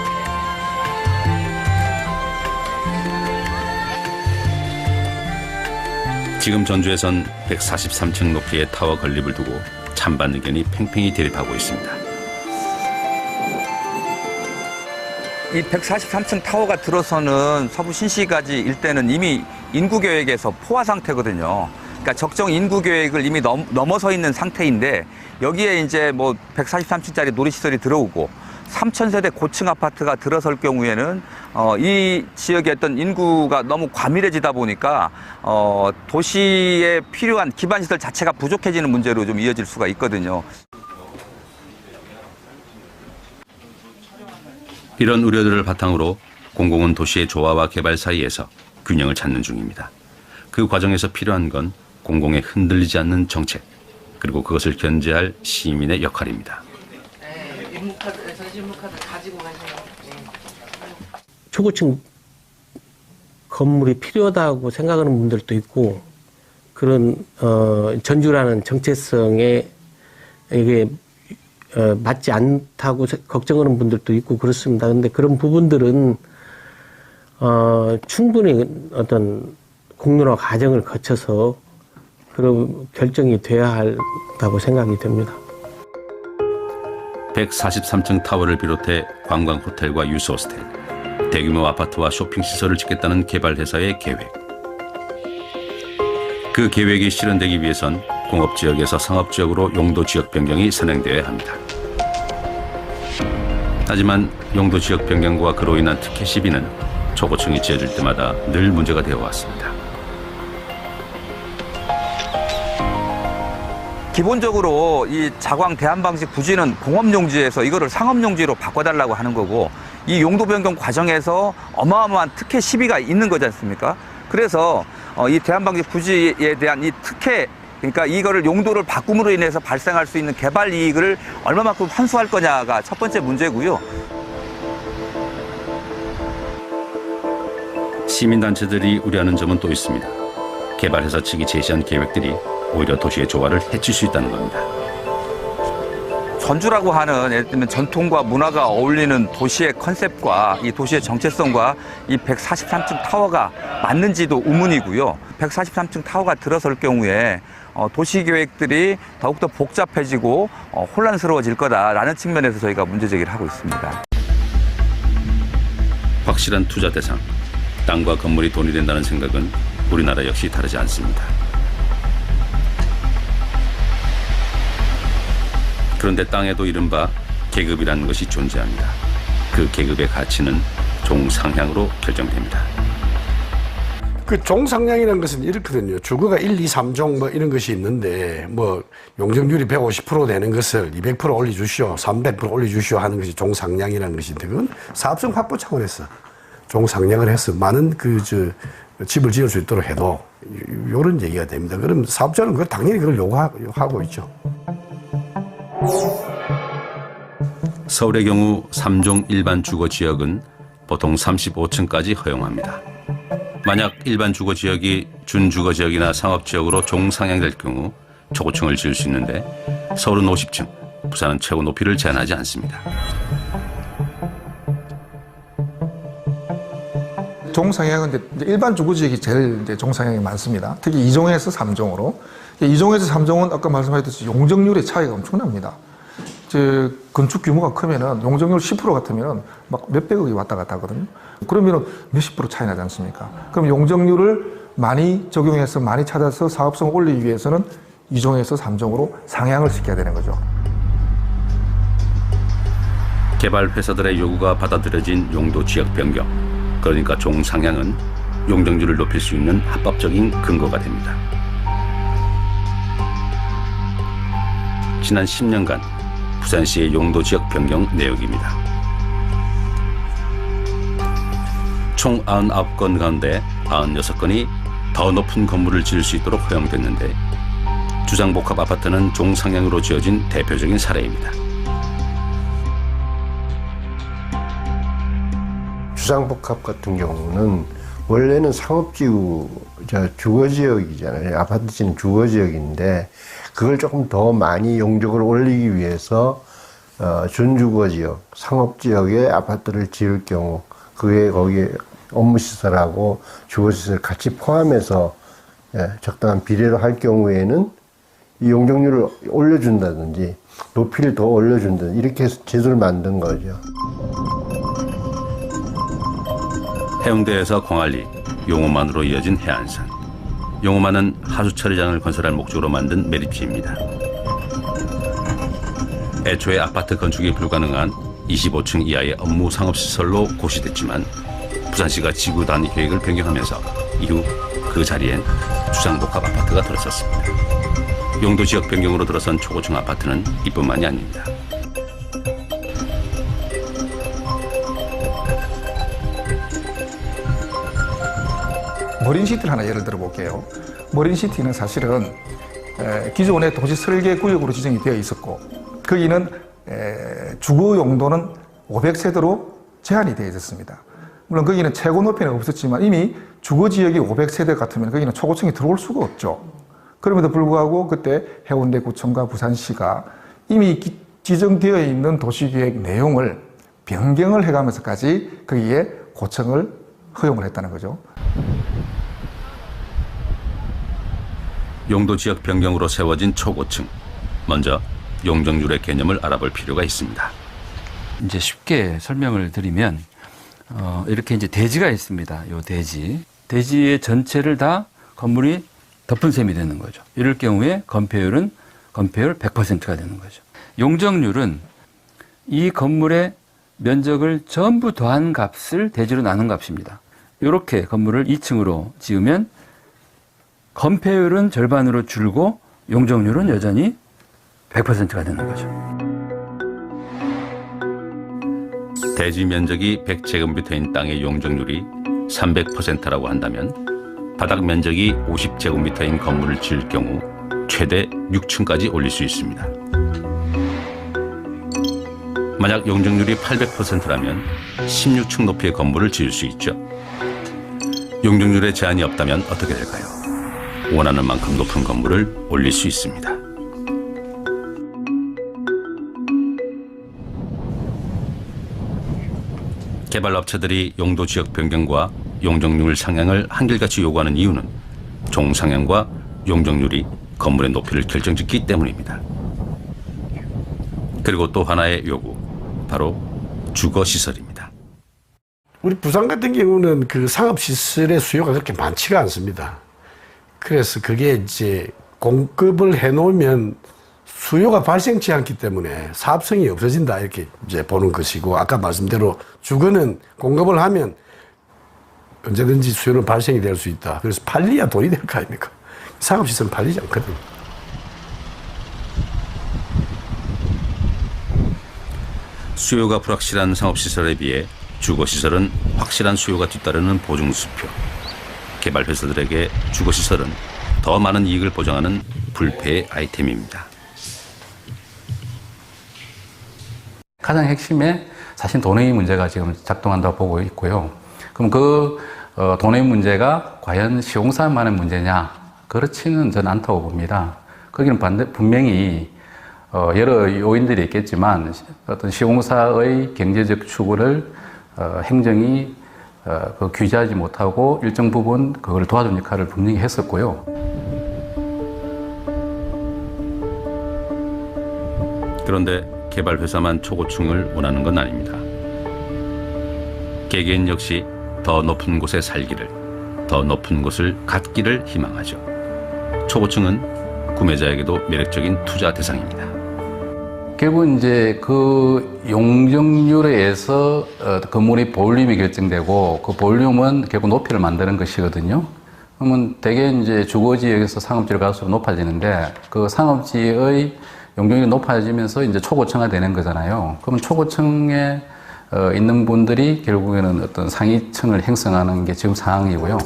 [SPEAKER 2] 지금 전주에선 143층 높이의 타워 건립을 두고 찬반 의견이 팽팽히 대립하고 있습니다.
[SPEAKER 3] 이 143층 타워가 들어서는 서부 신시가지 일대는 이미 인구계획에서 포화 상태거든요. 그러니까 적정 인구계획을 이미 넘어서 있는 상태인데, 여기에 이제 143층짜리 놀이시설이 들어오고 3,000세대 고층 아파트가 들어설 경우에는 이 지역의 어떤 인구가 너무 과밀해지다 보니까 도시에 필요한 기반시설 자체가 부족해지는 문제로 좀 이어질 수가 있거든요.
[SPEAKER 2] 이런 우려들을 바탕으로 공공은 도시의 조화와 개발 사이에서 균형을 찾는 중입니다. 그 과정에서 필요한 건 공공의 흔들리지 않는 정책, 그리고 그것을 견제할 시민의 역할입니다.
[SPEAKER 4] 전시문카드 가지고 가세요.
[SPEAKER 5] 초고층 건물이 필요하다고 생각하는 분들도 있고, 그런 전주라는 정체성에 이게 맞지 않다고 걱정하는 분들도 있고 그렇습니다. 근데 그런 부분들은 충분히 어떤 공론화 과정을 거쳐서 그런 결정이 돼야 한다고 생각이 됩니다.
[SPEAKER 2] 143층 타워를 비롯해 관광 호텔과 유스 호스텔, 대규모 아파트와 쇼핑시설을 짓겠다는 개발 회사의 계획, 그 계획이 실현되기 위해선 공업지역에서 상업지역으로 용도지역 변경이 선행되어야 합니다. 하지만 용도지역 변경과 그로 인한 특혜 시비는 초고층이 지어질 때마다 늘 문제가 되어 왔습니다.
[SPEAKER 3] 기본적으로 이 자광 대한방식 부지는 공업용지에서 이거를 상업용지로 바꿔달라고 하는 거고, 이 용도 변경 과정에서 어마어마한 특혜 시비가 있는 거지 않습니까? 그래서 이 대한방식 부지에 대한 이 특혜, 그러니까 이거를 용도를 바꿈으로 인해서 발생할 수 있는 개발 이익을 얼마만큼 환수할 거냐가 첫 번째 문제고요.
[SPEAKER 2] 시민단체들이 우려하는 점은 또 있습니다. 개발회사 측이 제시한 계획들이 오히려 도시의 조화를 해칠 수 있다는 겁니다.
[SPEAKER 3] 전주라고 하는 예를 들면 전통과 문화가 어울리는 도시의 컨셉과 이 도시의 정체성과 이 143층 타워가 맞는지도 의문이고요. 143층 타워가 들어설 경우에 도시 계획들이 더욱더 복잡해지고 혼란스러워질 거다라는 측면에서 저희가 문제제기를 하고 있습니다.
[SPEAKER 2] 확실한 투자 대상, 땅과 건물이 돈이 된다는 생각은 우리나라 역시 다르지 않습니다. 그런데 땅에도 이른바 계급이라는 것이 존재합니다. 그 계급의 가치는 종상향으로 결정됩니다.
[SPEAKER 4] 그 종상향이라는 것은 이렇거든요. 주거가 1, 2, 3종 뭐 이런 것이 있는데 뭐 용적률이 150% 되는 것을 200% 올려주시오, 300% 올려주시오 하는 것이 종상향이라는 것인데, 그건 사업성 확보 차원에서 종상향을 해서 많은 집을 지을 수 있도록 해도 이런 얘기가 됩니다. 그럼 사업자는 당연히 그걸 요구하고 있죠.
[SPEAKER 2] 서울의 경우 3종 일반 주거 지역은 보통 35층까지 허용합니다. 만약 일반 주거 지역이 준주거 지역이나 상업 지역으로 종상향될 경우 초고층을 지을 수 있는데, 서울은 50층, 부산은 최고 높이를 제한하지 않습니다.
[SPEAKER 6] 종상향은 이제 일반 주거지역이 제일 이제 종상향이 많습니다. 특히 2종에서 3종으로. 2종에서 3종은 아까 말씀하셨듯이 용적률의 차이가 엄청납니다. 건축 규모가 크면은 용적률 10% 같으면은 막 몇백억이 왔다 갔다 하거든요. 그러면은 몇십 프로 차이 나지 않습니까? 그럼 용적률을 많이 적용해서 많이 찾아서 사업성을 올리기 위해서는 2종에서 3종으로 상향을 시켜야 되는 거죠.
[SPEAKER 2] 개발 회사들의 요구가 받아들여진 용도 지역 변경, 그러니까 종상향은 용적률을 높일 수 있는 합법적인 근거가 됩니다. 지난 10년간 부산시의 용도 지역 변경 내역입니다. 총 99건 가운데 96건이 더 높은 건물을 지을 수 있도록 허용됐는데, 주상복합 아파트는 종상향으로 지어진 대표적인 사례입니다.
[SPEAKER 7] 주상복합 같은 경우는 원래는 상업지구, 주거지역이잖아요. 아파트지는 주거지역인데, 그걸 조금 더 많이 용적을 올리기 위해서 준주거지역, 상업지역에 아파트를 지을 경우, 그게 거기에 업무시설하고 주거시설 같이 포함해서 적당한 비례로 할 경우에는 이 용적률을 올려준다든지 높이를 더 올려준다든지 이렇게 해서 제도를 만든 거죠.
[SPEAKER 2] 해운대에서 광안리, 용호만으로 이어진 해안선. 용호만은 하수처리장을 건설할 목적으로 만든 매립지입니다. 애초에 아파트 건축이 불가능한 25층 이하의 업무 상업시설로 고시됐지만, 부산시가 지구 단위 계획을 변경하면서 이후 그 자리엔 주상복합 아파트가 들어섰습니다. 용도 지역 변경으로 들어선 초고층 아파트는 이뿐만이 아닙니다.
[SPEAKER 6] 머린시티를 하나 예를 들어 볼게요. 머린시티는 사실은 기존의 도시 설계 구역으로 지정이 되어 있었고, 거기는 주거 용도는 500세대로 제한이 되어 있었습니다. 물론 거기는 최고 높이는 없었지만 이미 주거 지역이 500세대 같으면 거기는 초고층이 들어올 수가 없죠. 그럼에도 불구하고 그때 해운대구청과 부산시가 이미 지정되어 있는 도시계획 내용을 변경을 해가면서까지 거기에 고층을 허용을 했다는 거죠.
[SPEAKER 2] 용도 지역 변경으로 세워진 초고층. 먼저 용적률의 개념을 알아볼 필요가 있습니다.
[SPEAKER 8] 이제 쉽게 설명을 드리면 이렇게 이제 대지가 있습니다. 요 대지의 전체를 다 건물이 덮은 셈이 되는 거죠. 이럴 경우에 건폐율 100%가 되는 거죠. 용적률은 이 건물의 면적을 전부 더한 값을 대지로 나눈 값입니다. 이렇게 건물을 2층으로 지으면 건폐율은 절반으로 줄고 용적률은 여전히 100%가 되는 거죠.
[SPEAKER 2] 대지 면적이 100제곱미터인 땅의 용적률이 300%라고 한다면 바닥 면적이 50제곱미터인 건물을 지을 경우 최대 6층까지 올릴 수 있습니다. 만약 용적률이 800%라면 16층 높이의 건물을 지을 수 있죠. 용적률에 제한이 없다면 어떻게 될까요? 원하는 만큼 높은 건물을 올릴 수 있습니다. 개발업체들이 용도 지역 변경과 용적률 상향을 한결같이 요구하는 이유는 종상향과 용적률이 건물의 높이를 결정짓기 때문입니다. 그리고 또 하나의 요구, 바로 주거시설입니다.
[SPEAKER 4] 우리 부산 같은 경우는 그 상업시설의 수요가 그렇게 많지가 않습니다. 그래서 그게 이제 공급을 해놓으면 수요가 발생치 않기 때문에 사업성이 없어진다 이렇게 이제 보는 것이고, 아까 말씀대로 주거는 공급을 하면 언제든지 수요는 발생이 될 수 있다. 그래서 팔려야 돈이 될 거 아닙니까? 상업시설은 팔리지 않거든요.
[SPEAKER 2] 수요가 불확실한 상업시설에 비해 주거시설은 확실한 수요가 뒤따르는 보증수표. 개발회사들에게 주거시설은 더 많은 이익을 보장하는 불패의 아이템입니다.
[SPEAKER 9] 가장 핵심에 사실 돈의 문제가 지금 작동한다고 보고 있고요. 그럼 그 돈의 문제가 과연 시공사만의 문제냐? 그렇지는 저는 않다고 봅니다. 거기는 분명히 여러 요인들이 있겠지만 어떤 시공사의 경제적 추구를 행정이 규제하지 못하고 일정 부분 그걸 도와준 역할을 분명히 했었고요.
[SPEAKER 2] 그런데 개발회사만 초고층을 원하는 건 아닙니다. 개개인 역시 더 높은 곳에 살기를, 더 높은 곳을 갖기를 희망하죠. 초고층은 구매자에게도 매력적인 투자 대상입니다.
[SPEAKER 9] 결국 이제 그 용적률에 의해서 건물의 볼륨이 결정되고, 그 볼륨은 결국 높이를 만드는 것이거든요. 그러면 대개 이제 주거지역에서 상업지로 갈수록 높아지는데, 그 상업지의 용적률이 높아지면서 이제 초고층화 되는 거잖아요. 그러면 초고층에 있는 분들이 결국에는 어떤 상위층을 형성하는 게 지금 상황이고요.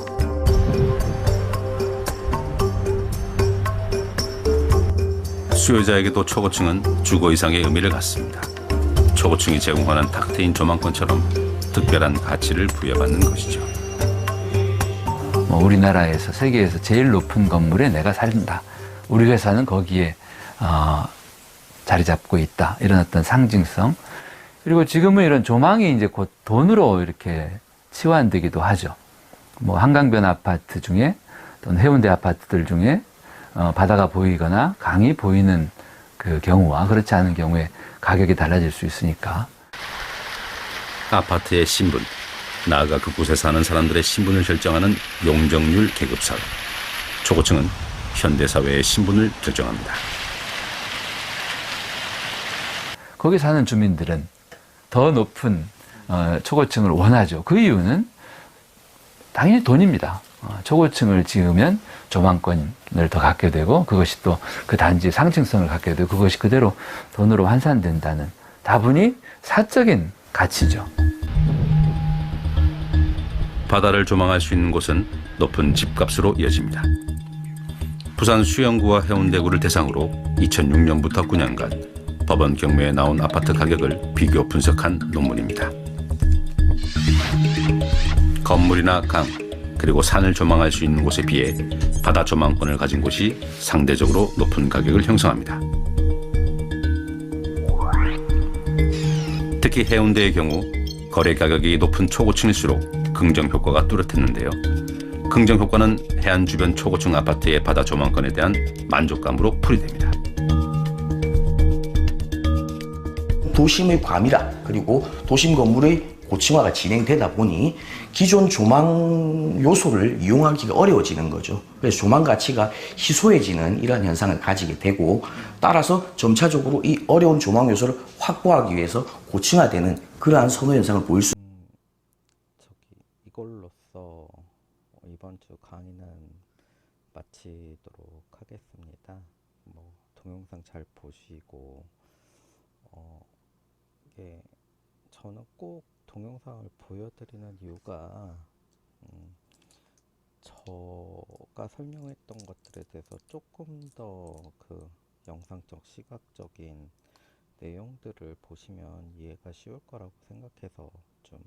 [SPEAKER 2] 수요자에게도 초고층은 주거 이상의 의미를 갖습니다. 초고층이 제공하는 탁 트인 조망권처럼 특별한 가치를 부여받는 것이죠.
[SPEAKER 10] 우리나라에서 세계에서 제일 높은 건물에 내가 산다. 우리 회사는 거기에 자리 잡고 있다. 이런 어떤 상징성. 그리고 지금은 이런 조망이 이제 곧 돈으로 이렇게 치환되기도 하죠. 뭐 한강변 아파트 중에 또는 해운대 아파트들 중에 바다가 보이거나 강이 보이는 그 경우와 그렇지 않은 경우에 가격이 달라질 수 있으니까.
[SPEAKER 2] 아파트의 신분, 나아가 그곳에 사는 사람들의 신분을 결정하는 용적률 계급사회. 초고층은 현대사회의 신분을 결정합니다.
[SPEAKER 10] 거기 사는 주민들은 더 높은 초고층을 원하죠. 그 이유는 당연히 돈입니다. 초고층을 지으면 조망권을 더 갖게 되고, 그것이 또 그 단지의 상징성을 갖게 되고, 그것이 그대로 돈으로 환산된다는 다분히 사적인 가치죠.
[SPEAKER 2] 바다를 조망할 수 있는 곳은 높은 집값으로 이어집니다. 부산 수영구와 해운대구를 대상으로 2006년부터 9년간 법원 경매에 나온 아파트 가격을 비교 분석한 논문입니다. 건물이나 강, 그리고 산을 조망할 수 있는 곳에 비해 바다 조망권을 가진 곳이 상대적으로 높은 가격을 형성합니다. 특히 해운대의 경우 거래 가격이 높은 초고층일수록 긍정 효과가 뚜렷했는데요. 긍정 효과는 해안 주변 초고층 아파트의 바다 조망권에 대한 만족감으로 풀이됩니다.
[SPEAKER 11] 도심의 과밀화, 그리고 도심 건물의 고층화가 진행되다 보니 기존 조망 요소를 이용하기가 어려워지는 거죠. 그래서 조망 가치가 희소해지는 이러한 현상을 가지게 되고, 따라서 점차적으로 이 어려운 조망 요소를 확보하기 위해서 고층화되는 그러한 선호 현상을 보일 수.
[SPEAKER 1] 이걸로써 이번 주 강의는 마치도록 하겠습니다. 동영상 잘 보시고, 이게 저는 꼭 동영상을 보여드리는 이유가 저가 설명했던 것들에 대해서 조금 더 그 영상적 시각적인 내용들을 보시면 이해가 쉬울 거라고 생각해서 좀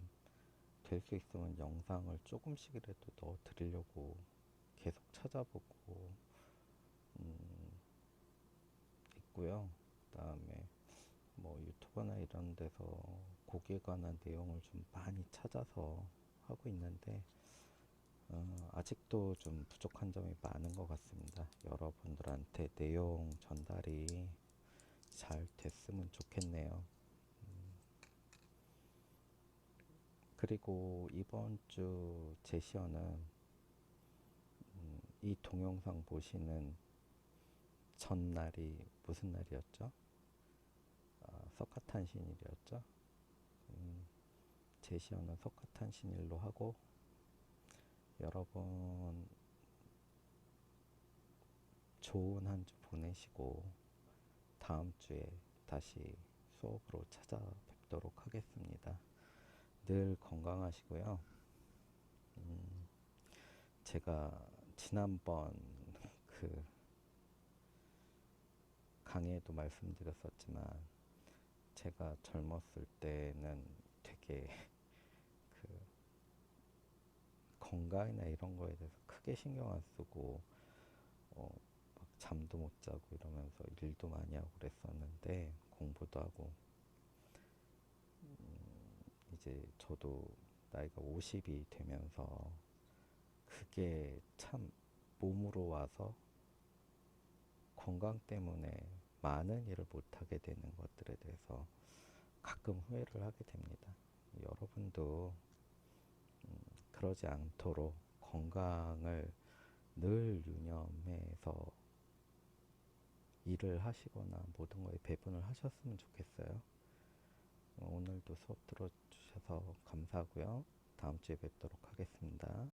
[SPEAKER 1] 될 수 있으면 영상을 조금씩이라도 넣어 드리려고 계속 찾아보고 있고요. 그다음에 유튜버나 이런 데서 거기에 관한 내용을 좀 많이 찾아서 하고 있는데 아직도 좀 부족한 점이 많은 것 같습니다. 여러분들한테 내용 전달이 잘 됐으면 좋겠네요. 그리고 이번 주 제시어는 이 동영상 보시는 전날이 무슨 날이었죠? 석가탄신일이었죠. 제시어는 석가탄신일로 하고, 여러분 좋은 한 주 보내시고 다음 주에 다시 수업으로 찾아뵙도록 하겠습니다. 늘 건강하시고요. 제가 지난번 그 강의에도 말씀드렸었지만, 제가 젊었을 때는 되게 그 건강이나 이런 거에 대해서 크게 신경 안 쓰고 막 잠도 못 자고 이러면서 일도 많이 하고 그랬었는데, 공부도 하고 이제 저도 나이가 50이 되면서 그게 참 몸으로 와서 건강 때문에 많은 일을 못하게 되는 것들에 대해서 가끔 후회를 하게 됩니다. 여러분도 그러지 않도록 건강을 늘 유념해서 일을 하시거나 모든 거에 배분을 하셨으면 좋겠어요. 오늘도 수업 들어주셔서 감사하고요. 다음 주에 뵙도록 하겠습니다.